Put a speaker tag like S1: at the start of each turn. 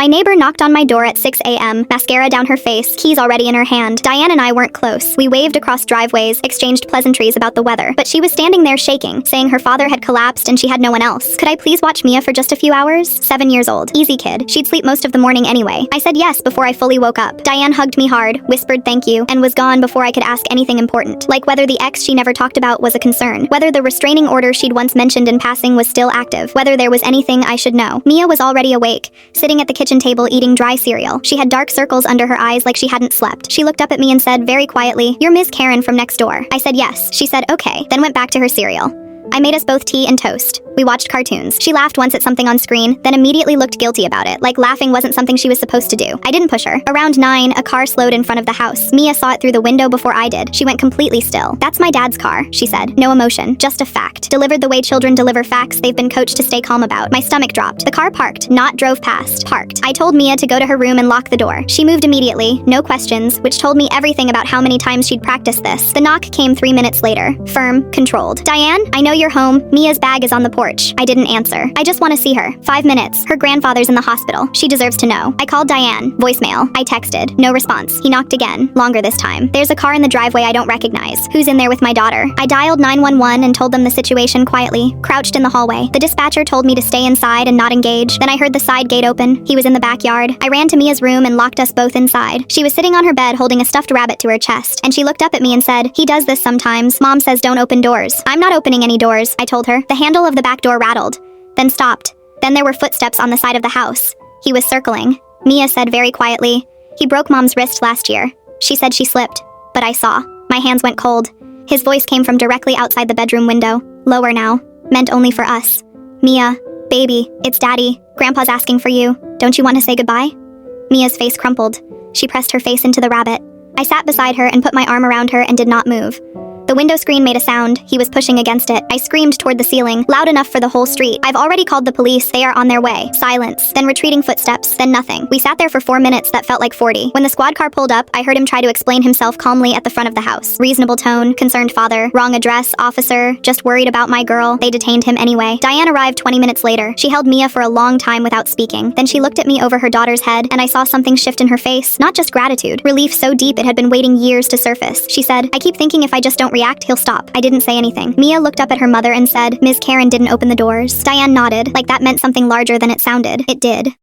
S1: My neighbor knocked on my door at 6 a.m., mascara down her face, keys already in her hand. Diane and I weren't close. We waved across driveways, exchanged pleasantries about the weather, but she was standing there shaking, saying her father had collapsed and she had no one else. Could I please watch Mia for just a few hours? 7 years old. Easy kid. She'd sleep most of the morning anyway. I said yes before I fully woke up. Diane hugged me hard, whispered thank you, and was gone before I could ask anything important, like whether the ex she never talked about was a concern, whether the restraining order she'd once mentioned in passing was still active, whether there was anything I should know. Mia was already awake, sitting at the kitchen table eating dry cereal. She had dark circles under her eyes like she hadn't slept. She looked up at me and said very quietly, "You're Ms. Karen from next door." I said yes. She said okay, then went back to her cereal. I made us both tea and toast. We watched cartoons. She laughed once at something on screen, then immediately looked guilty about it, like laughing wasn't something she was supposed to do. I didn't push her. Around 9, a car slowed in front of the house. Mia saw it through the window before I did. She went completely still. "That's my dad's car," she said. No emotion, just a fact. Delivered the way children deliver facts they've been coached to stay calm about. My stomach dropped. The car parked, not drove past. Parked. I told Mia to go to her room and lock the door. She moved immediately, no questions, which told me everything about how many times she'd practiced this. The knock came 3 minutes later. Firm, controlled. "Diane, I know you're home. Mia's bag is on the porch." I didn't answer. I just want to see her. 5 minutes. Her grandfather's in the hospital. She deserves to know. I called Diane. Voicemail. I texted. No response. He knocked again. Longer this time. There's a car in the driveway I don't recognize. Who's in there with my daughter? I dialed 911 and told them the situation quietly, crouched in the hallway. The dispatcher told me to stay inside and not engage. Then I heard the side gate open. He was in the backyard. I ran to Mia's room and locked us both inside. She was sitting on her bed holding a stuffed rabbit to her chest, and she looked up at me and said, "He does this sometimes. Mom says don't open doors." "I'm not opening any doors," I told her. The handle of the back door rattled, then stopped. Then there were footsteps on the side of the house. He was circling. Mia said very quietly, "He broke Mom's wrist last year." She said she slipped, but I saw. My hands went cold. His voice came from directly outside the bedroom window. Lower now. Meant only for us. "Mia, baby, it's Daddy. Grandpa's asking for you. Don't you want to say goodbye?" Mia's face crumpled. She pressed her face into the rabbit. I sat beside her and put my arm around her and did not move. The window screen made a sound. He was pushing against it. I screamed toward the ceiling, loud enough for the whole street. "I've already called the police. They are on their way." Silence. Then retreating footsteps. Then nothing. We sat there for 4 minutes that felt like 40. When the squad car pulled up, I heard him try to explain himself calmly at the front of the house. Reasonable tone, concerned father, wrong address, officer, just worried about my girl. They detained him anyway. Diane arrived 20 minutes later. She held Mia for a long time without speaking. Then she looked at me over her daughter's head, and I saw something shift in her face. Not just gratitude. Relief so deep it had been waiting years to surface. She said, "I keep thinking if I just don't react, he'll stop." I didn't say anything. Mia looked up at her mother and said, "Ms. Karen didn't open the doors." Diane nodded, like that meant something larger than it sounded. It did.